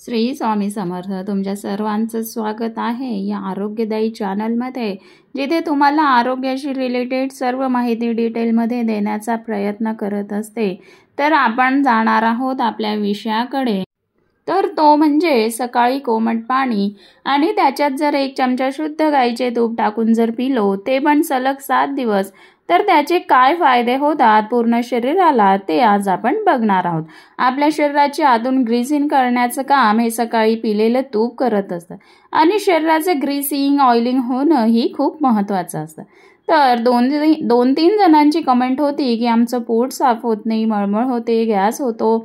श्री स्वामी समर्थ. तुमच्या सर्वांचं स्वागत आहे या आरोग्यदायी चॅनलमध्ये, जिथे तुम्हाला आरोग्याशी रिलेटेड सर्व माहिती डिटेलमध्ये देण्याचा प्रयत्न करत असते. तर आपण जाणार आहोत आपल्या विषयाकडे. तर तो म्हणजे सकाळी कोमट पाणी आणि त्याच्यात जर 1 चमचा शुद्ध गाईचे तूप टाकून जर पिलो, ते पण सलग 7 दिवस, तर त्याचे काय फायदे होतात पूर्ण शरीराला ते आज आपण बघणार आहोत. आपल्या शरीराची आतून ग्रीसिंग करण्याचं काम हे सकाळी पिलेलं तूप करत असतं आणि शरीराचं ग्रीसिंग ऑइलिंग होणं ही खूप महत्त्वाचं असतं. तर 2-3 जणांची कमेंट होती की आमचं पोट साफ होत नाही, मळमळ होते, गॅस होतो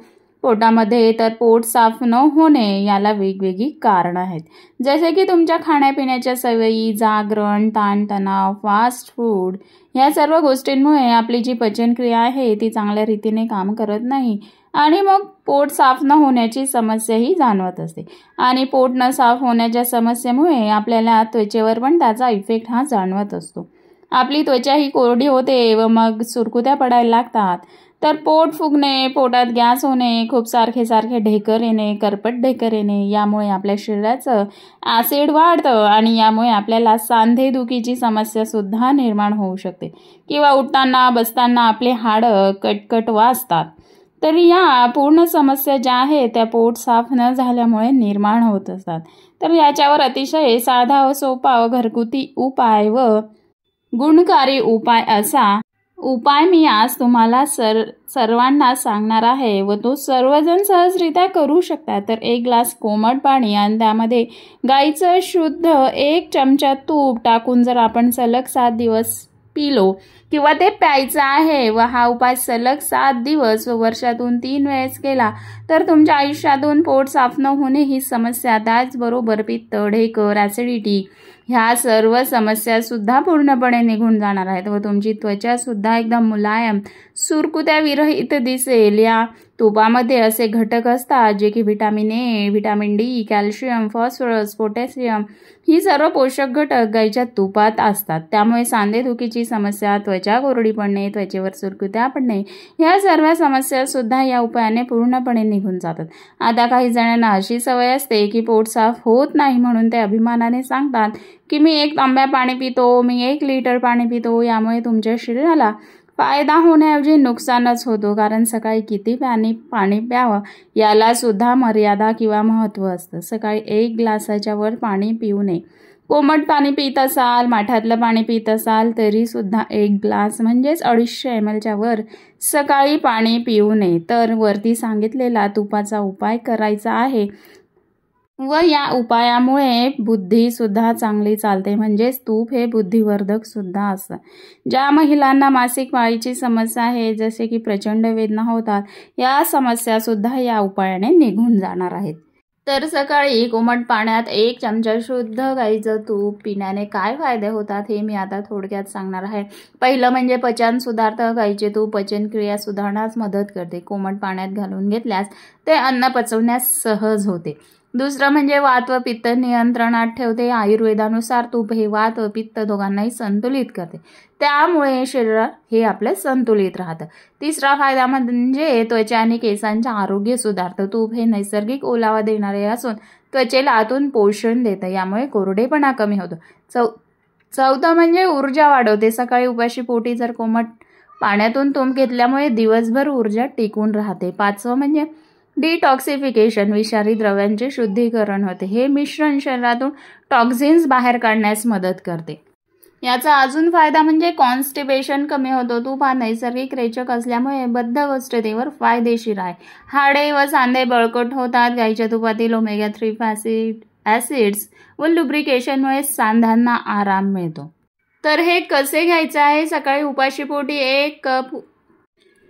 पोटामध्ये. तर पोट साफ न होणे याला वेगवेगळी कारणं आहेत, जसे की तुमच्या खाण्यापिण्याच्या सवयी, जागरण, ताणतणाव, फास्ट फूड, ह्या सर्व गोष्टींमुळे आपली जी पचनक्रिया आहे ती चांगल्या रीतीने काम करत नाही आणि मग पोट साफ न होण्याची समस्याही जाणवत असते. आणि पोट न साफ होण्याच्या समस्येमुळे आपल्याला त्वचेवर पण त्याचा इफेक्ट हा जाणवत असतो. आपली त्वचा ही कोरडी होते व मग सुरकुत्या पडायला लागतात. तर पोट फुगणे, पोटात गॅस होणे, खूप सारखे ढेकर येणे, करपट ढेकर येणे, यामुळे आपल्या शरीराचं ॲसिड वाढतं आणि यामुळे आपल्याला सांधेदुखीची समस्यासुद्धा निर्माण होऊ शकते किंवा उठताना बसताना आपले हाडं कटकट वाजतात. तर या पूर्ण समस्या ज्या आहेत त्या पोट साफ न झाल्यामुळे निर्माण होत असतात. तर याच्यावर अतिशय साधा व सोपा व घरगुती उपाय व गुणकारी उपाय असा उपाय मी आज तुम्हाला सर्वांना सांगणार आहे व तो सर्वजण सहजरित्या करू शकतात. तर 1 ग्लास कोमट पाणी आणि त्यामध्ये गाईचं शुद्ध 1 चमचा तूप टाकून जर आपण सलग 7 दिवस पिलो किंवा ते प्यायचं आहे व हा उपाय सलग 7 दिवस व वर्षातून 3 वेळेस केला, तर तुमच्या आयुष्यातून पोट साफ न होणे ही समस्या, त्याचबरोबर पित्त, ढेकर, ॲसिडिटी ह्या सर्व समस्यासुद्धा पूर्णपणे निघून जाणार आहेत व तुमची त्वचासुद्धा एकदम मुलायम, सुरकुत्या विरहित दिसेल. या तुपामध्ये असे घटक असतात जे की vitamin A, vitamin D, calcium, phosphorus, potassium ही सर्व पोषक घटक गाईच्या तुपात असतात. त्यामुळे सांधेदुखीची समस्या, त्वचा कोरडी पडणे, त्वचेवर सुरकुत्या पडणे ह्या सर्व समस्यासुद्धा या उपायाने पूर्णपणे निघून जातात. आता काही जणांना अशी सवय असते की पोट साफ होत नाही म्हणून ते अभिमानाने सांगतात की मी 1 तांब्या पाणी पितो, मी 1 लिटर पाणी पितो. यामुळे तुमच्या शरीराला फायदा होण्याऐवजी नुकसानच होतो, कारण सकाळी किती पाणी प्यावं याला सुद्धा मर्यादा किंवा महत्त्व असतं. सकाळी 1 ग्लासाच्या वर पाणी पिऊ नये. कोमट पाणी पित असाल, माठातलं पाणी पित असाल तरी सुद्धा 1 ग्लास म्हणजेच 250 mlच्या वर सकाळी पाणी पिऊ नये. तर वरती सांगितलेला तुपाचा उपाय करायचा आहे व या उपायामुळे बुद्धीसुद्धा चांगली चालते. म्हणजेच तूप हे बुद्धिवर्धक सुद्धा असतं. ज्या महिलांना मासिक पाळीची समस्या आहे, जसे की प्रचंड वेदना होतात, या समस्यासुद्धा या उपायाने निघून जाणार आहेत. तर सकाळी कोमट पाण्यात 1 चमचा शुद्ध गाईचं तूप पिण्याने काय फायदे होतात हे मी आता थोडक्यात सांगणार आहे. पहिलं म्हणजे पचन सुधारतं. गाईचे तूप पचनक्रिया सुधारण्यास मदत करते. कोमट पाण्यात घालून घेतल्यास ते अन्न पचवण्यास सहज होते. दुसरं म्हणजे वात व पित्त नियंत्रणात ठेवते. आयुर्वेदानुसार तूप हे वात व पित्त दोघांनाही संतुलित करते, त्यामुळे शरीर हे आपलं संतुलित राहतं. तिसरा फायदा म्हणजे त्वचा आणि केसांचे आरोग्य सुधारतं. तूप हे नैसर्गिक ओलावा देणारे असून त्वचेला आतून पोषण देतं, यामुळे कोरडेपणा कमी होतो. चौथं म्हणजे ऊर्जा वाढवते. सकाळी उपाशी पोटी जर कोमट पाण्यातून तूप घेतल्यामुळे दिवसभर ऊर्जा टिकून राहते. 5वं म्हणजे डिटॉक्सिफिकेशन, विषारी द्रव्यांचे शुद्धीकरण होते. हे मिश्रण शरीरातून टॉक्झिन्स बाहेर काढण्यास मदत करते. याचा अजून फायदा म्हणजे कॉन्स्टिपेशन कमी होतो. तूप हा नैसर्गिक रेचक असल्यामुळे बद्धकोष्ठतेवर फायदेशीर आहे. हाडे व सांधे बळकट होतात. गाईच्या तुपातील ओमेगा 3 ॲसिड्स व लुब्रिकेशनमुळे सांध्यांना आराम मिळतो. तर हे कसे घ्यायचं आहे? सकाळी उपाशीपोटी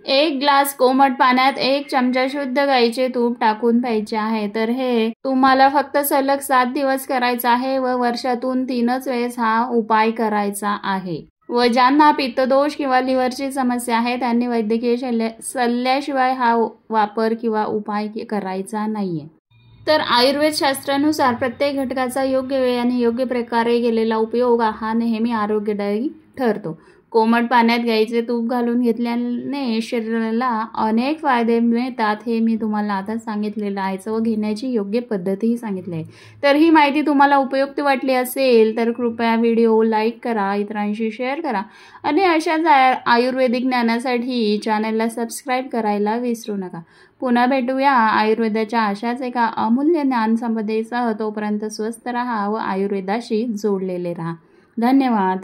1 ग्लास कोमट पाण्यात 1 चमचा शुद्ध गाईचे तूप टाकून प्यायचे आहे. तर हे तुम्हाला फक्त सलग 7 दिवस करायचं आहे व वर्षातून 3च वेळेस हा उपाय करायचा आहे. व ज्यांना पित्तदोष किंवा लिव्हरची समस्या आहे त्यांनी वैद्यकीय सल्ल्याशिवाय हा वापर किंवा उपाय करायचा नाहीये. तर आयुर्वेद शास्त्रानुसार प्रत्येक घटकाचा योग्य वेळ आणि योग्य प्रकारे केलेला उपयोग हा नेहमी आरोग्यदायी ठरतो. कोमट पाण्यात गाईचे तूप घालून घेतल्याने शरीराला अनेक फायदे मिळतात, हे मी तुम्हाला आता सांगितलेलं आहे व घेण्याची योग्य पद्धतीही सांगितली आहे. तर ही माहिती तुम्हाला उपयुक्त वाटली असेल तर कृपया व्हिडिओ लाईक करा, इतरांशी शेअर करा आणि अशाच आयुर्वेदिक ज्ञानासाठी चॅनलला सबस्क्राईब करायला विसरू नका. पुन्हा भेटूया आयुर्वेदाच्या अशाच एका अमूल्य ज्ञानसंपदेसह. तोपर्यंत स्वस्थ राहा व आयुर्वेदाशी जोडलेले राहा. धन्यवाद.